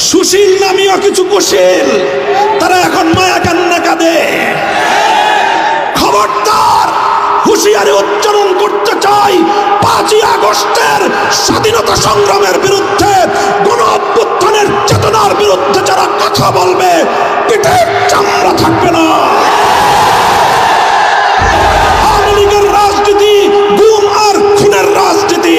সুশীল নামীয় কিছু কুশীল তারা এখন মায়া কান্না কাঁদে। খবরদার, হুঁশিয়ারি উচ্চারণ করতে চাই, 5ই আগস্টের স্বাধীনতা সংগ্রামের বিরুদ্ধে, গণ অভ্যুত্থানের চেতনার বিরুদ্ধে যারা কথা বলবে পিঠের চামড়া থাকবে না। আওয়ামী লীগের রাজনীতি গুম আর খুনের রাজনীতি।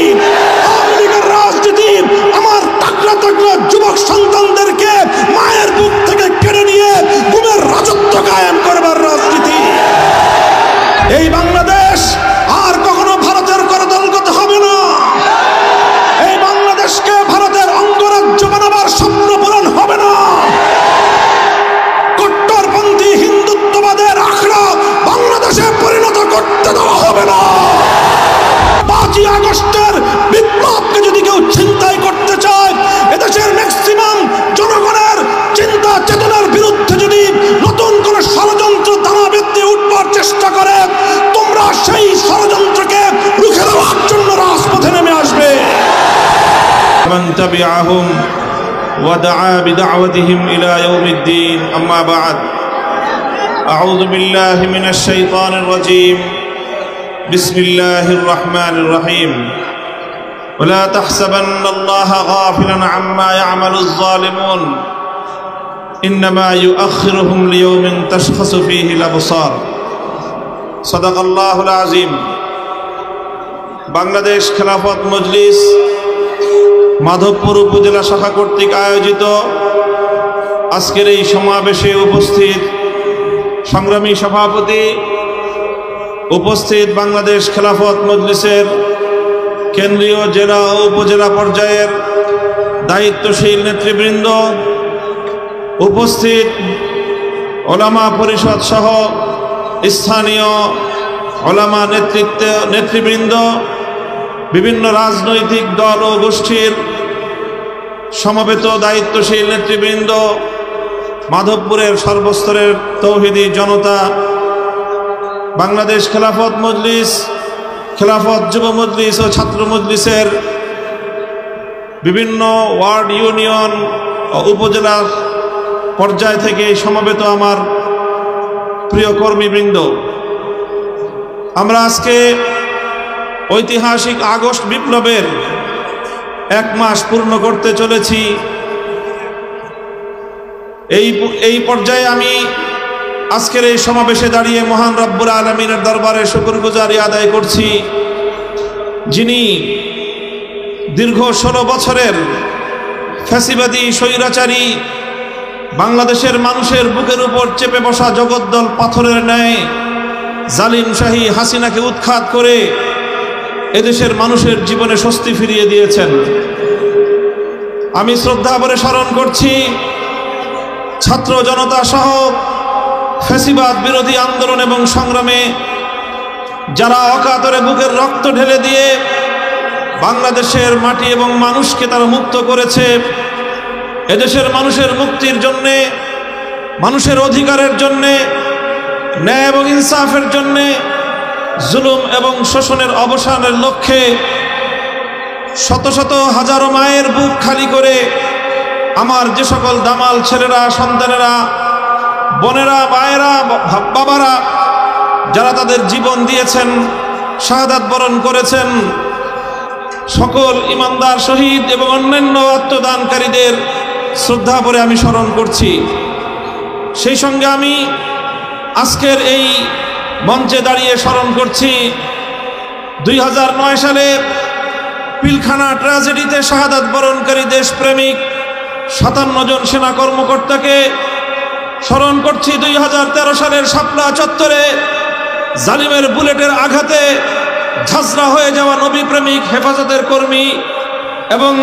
আওয়ামী লীগের রাজনীতি আমার তাগড়া তাগড়া যুবক সন্তানদেরকে মায়ের বুক থেকে কেড়ে নিয়ে গুমের রাজত্ব কায়েম করবার রাজনীতি। এই বাংলাদেশ আর কখনো ভারতের করদলগত হবে না। এই বাংলাদেশকে ভারতের অঙ্গরাজ্য বানাবার স্বপ্ন পূরণ হবে না। কট্টরপন্থী হিন্দুত্ববাদের আখড়া বাংলাদেশে পরিণত করতে দেওয়া হবে না। 5ই আগস্টের বিপ্লবকে যদি কেউ ছিনতাই করতে চায়, এদেশের ম্যাক্সিমাম জনগণের চিন্তা চেতনার বিরুদ্ধে যদি নতুন কোন ষড়যন্ত্র দানা বেঁধে উঠবার চেষ্টা করে, তোমরা সেই ষড়যন্ত্রকে রুখে দেওয়ার জন্য রাজপথে নেমে আসবে। من تبعهم ودعا بدعوتهم إلى يوم الدين. أما بعد، أعوذ بالله من الشيطان الرجيم. بسم الله الرحمن الرحيم. ولا تحسبن الله غافلا عما يعمل الظالمون إنما يؤخرهم ليوم تشخص فيه الأبصار. صدق الله العظيم. বাংলাদেশ খেলাফত মজলিস মাধবপুর উপজেলা শাখা কর্তৃক আয়োজিত আজকের এই সমাবেশে উপস্থিত সংগ্রামী সভাপতি, উপস্থিত বাংলাদেশ খেলাফত মজলিসের কেন্দ্রীয় জেলা ও উপজেলা পর্যায়ের দায়িত্বশীল নেতৃবৃন্দ, উপস্থিত ওলামা পরিষদ সহ স্থানীয় ওলামা নেতৃবৃন্দ, বিভিন্ন রাজনৈতিক দল ও গোষ্ঠীর সমবেত দায়িত্বশীল নেতৃবৃন্দ, মাধবপুরের সর্বস্তরের তৌহিদি জনতা, বাংলাদেশ খেলাফত মজলিস, খেলাফত যুব মজলিস ও ছাত্র মজলিসের বিভিন্ন ওয়ার্ড, ইউনিয়ন ও উপজেলা পর্যায় থেকে সমবেত আমার প্রিয় কর্মীবৃন্দ, আমরা আজকে ঐতিহাসিক আগস্ট বিপ্লবের 1 মাস পূর্ণ করতে চলেছি। এই পর্যায়ে আমি আজকের এই সমাবেশে দাঁড়িয়ে মহান রব্বুল আলামিনের দরবারে শুকরগুজারি আদায় করছি, যিনি দীর্ঘ 16 বছরের ফ্যাসিবাদী স্বৈরাচারী বাংলাদেশের মানুষের বুকের উপর চেপে বসা জগদ্দল পাথরের ন্যায় জালিম শাহী হাসিনাকে উৎখাত করে এদেশের মানুষের জীবনে স্বস্তি ফিরিয়ে দিয়েছেন। আমি শ্রদ্ধা ভরে স্মরণ করছি ছাত্র জনতা সহ ফ্যাসিবাদ বিরোধী আন্দোলন এবং সংগ্রামে যারা অকাতরে বুকের রক্ত ঢেলে দিয়ে বাংলাদেশের মাটি এবং মানুষকে তারা মুক্ত করেছে। এদেশের মানুষের মুক্তির জন্যে, মানুষের অধিকারের জন্যে, ন্যায় এবং ইনসাফের জন্যে, জুলুম এবং শোষণের অবসানের লক্ষ্যে শত শত হাজারো মায়ের বুক খালি করে আমার যে সকল দামাল ছেলেরা, সন্তানেরা, বোনেরা, মায়েরা, বাবারা যারা তাদের জীবন দিয়েছেন, শাহাদাত বরণ করেছেন, সকল ইমানদার শহীদ এবং অন্যান্য আত্মদানকারীদের শ্রদ্ধা করে আমি স্মরণ করছি। সেই সঙ্গে আমি আজকের এই মঞ্চে দাঁড়িয়ে স্মরণ করছি 2009 সালে পিলখানা ট্র্যাজেডিতে শাহাদাত বরণকারী দেশপ্রেমিক 57 জন সেনা কর্মকর্তাকে। স্মরণ করছি 2013 সালের শাপলা চত্বরে জালিমের বুলেটের আঘাতে ঝাঁঝরা হয়ে যাওয়া নবী প্রেমিক হেফাজতের কর্মী এবং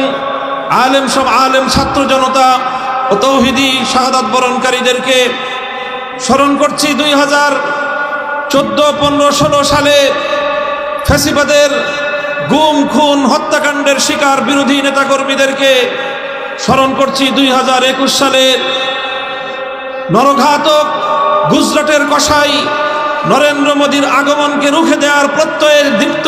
আলেম ছাত্র জনতা ও তৌহিদি শাহাদাত বরণকারীদেরকে। স্মরণ করছি 2014, 15, 16 সালে ফ্যাসিবাদের গুম, খুন, হত্যাকাণ্ডের শিকার বিরোধী নেতাকর্মীদেরকে। স্মরণ করছি 2021 সালে নরঘাতক গুজরাটের কসাই নরেন্দ্র মোদীর আগমনকে রুখে দেওয়ার প্রত্যয়ের দীপ্ত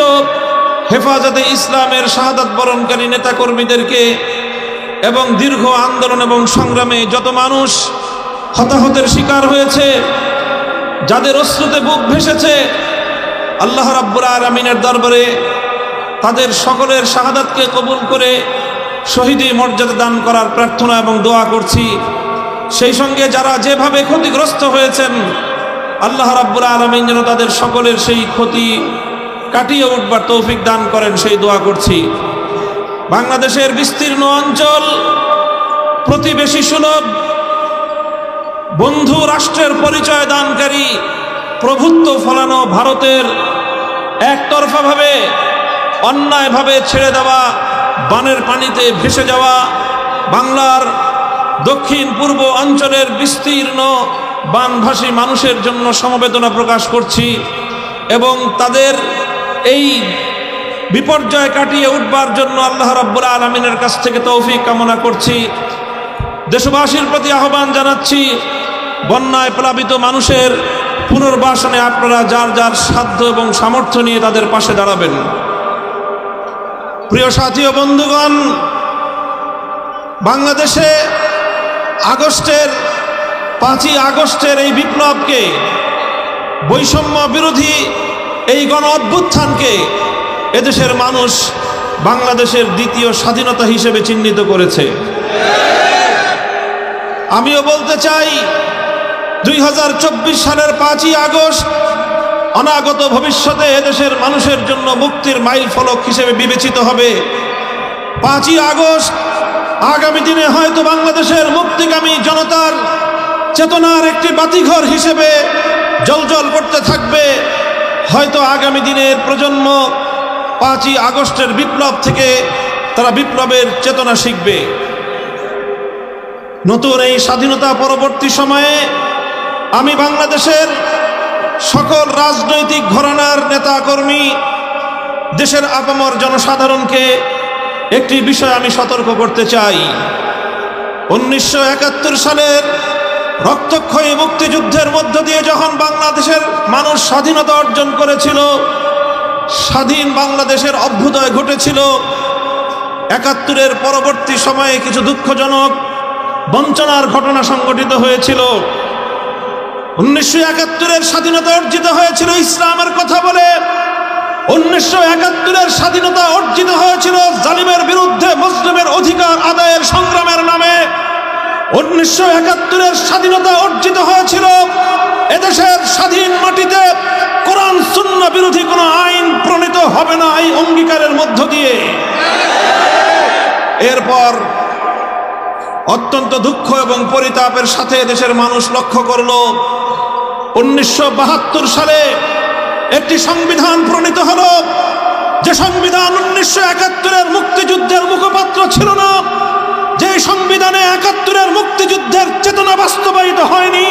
হেফাজতে ইসলামের শাহাদাত বরণকারী নেতাকর্মীদেরকে। এবং দীর্ঘ আন্দোলন এবং সংগ্রামে যত মানুষ হতাহতের শিকার হয়েছে, যাদের অশ্রুতে বুক ভেসেছে, আল্লাহ রাব্বুল আলামিনের দরবারে তাদের সকলের শাহাদাতকে কবুল করে শহীদি মর্যাদা দান করার প্রার্থনা এবং দোয়া করছি। সেই সঙ্গে যারা যেভাবে ক্ষতিগ্রস্ত হয়েছেন, আল্লাহ রাব্বুল আলামিন যেন তাদের সকলের সেই ক্ষতি কাটিয়ে উঠবার তৌফিক দান করেন, সেই দোয়া করছি। বাংলাদেশের বিস্তীর্ণ অঞ্চল প্রতিবেশী সুলভ, বন্ধু রাষ্ট্রের পরিচয় দানকারী, প্রভুত্ব ফলানো ভারতের একতরফাভাবে অন্যায়ভাবে ছেড়ে দেওয়া বানের পানিতে ভেসে যাওয়া বাংলার দক্ষিণ পূর্ব অঞ্চলের বিস্তীর্ণ বানভাসী মানুষের জন্য সমবেদনা প্রকাশ করছি এবং তাদের এই বিপর্যয় কাটিয়ে উঠবার জন্য আল্লাহ রাব্বুল আলামিনের কাছ থেকে তৌফিক কামনা করছি। দেশবাসীর প্রতি আহ্বান জানাচ্ছি, বন্যায় প্লাবিত মানুষের পুনর্বাসনে আপনারা যার যার সাধ্য এবং সামর্থ্য নিয়ে তাদের পাশে দাঁড়াবেন। প্রিয় সাথী ও বন্ধুগণ, বাংলাদেশে 5ই আগস্টের এই বিপ্লবকে, বৈষম্য বিরোধী এই গণ অভ্যুত্থানকে এদেশের মানুষ বাংলাদেশের দ্বিতীয় স্বাধীনতা হিসেবে চিহ্নিত করেছে। আমিও বলতে চাই, 2024 সালের 5ই আগস্ট অনাগত ভবিষ্যতে এদেশের মানুষের জন্য মুক্তির মাইল ফলক হিসেবে বিবেচিত হবে। 5ই আগস্ট আগামী দিনে হয়তো বাংলাদেশের মুক্তিগামী জনতার চেতনার একটি বাতিঘর হিসেবে জ্বলজ্বল করতে থাকবে। হয়তো আগামী দিনের প্রজন্ম 5ই আগস্টের বিপ্লব থেকে তারা বিপ্লবের চেতনা শিখবে। নতুন এই স্বাধীনতা পরবর্তী সময়ে আমি বাংলাদেশের সকল রাজনৈতিক ঘরানার নেতাকর্মী, দেশের আপামর জনসাধারণকে একটি বিষয় আমি সতর্ক করতে চাই। 1971 সালের রক্তক্ষয়ী মুক্তিযুদ্ধের মধ্য দিয়ে যখন বাংলাদেশের মানুষ স্বাধীনতা অর্জন করেছিল, স্বাধীন বাংলাদেশের অভ্যুদয় ঘটেছিল, 71-এর পরবর্তী সময়ে কিছু দুঃখজনক বঞ্চনার ঘটনা সংঘটিত হয়েছিল। 1971-এর স্বাধীনতা অর্জিত হয়েছিল ইসলামের কথা বলে, 1971-এর স্বাধীনতা অর্জিত হয়েছিল জালিমের বিরুদ্ধে মুসলিমের অধিকার আদায়ের সংগ্রামের নামে। 1971-এর স্বাধীনতা অর্জিত হয়েছিল এদেশের স্বাধীন মাটিতে কোরআন সুন্নাহ বিরোধী কোনো আইন প্রণীত হবে না, এই অঙ্গীকারের মধ্য দিয়ে। এরপর অত্যন্ত দুঃখ এবং পরিতাপের সাথে দেশের মানুষ লক্ষ্য করল 1972 সালে একটি সংবিধান প্রণীত হলো, যে সংবিধান 1971-এর মুক্তিযুদ্ধের মুখপাত্র ছিল না, যে সংবিধানে 71-এর মুক্তিযুদ্ধের চেতনা বাস্তবায়িত হয়নি।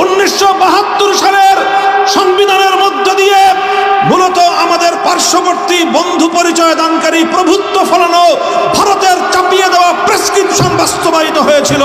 1972 সালের সংবিধানের মধ্য দিয়ে মূলত আমাদের পার্শ্ববর্তী বন্ধু পরিচয় দানকারী প্রভুত্ব ফলানো ভারতের চাপিয়ে দেওয়া প্রেসক্রিপশন বাস্তবায়িত হয়েছিল।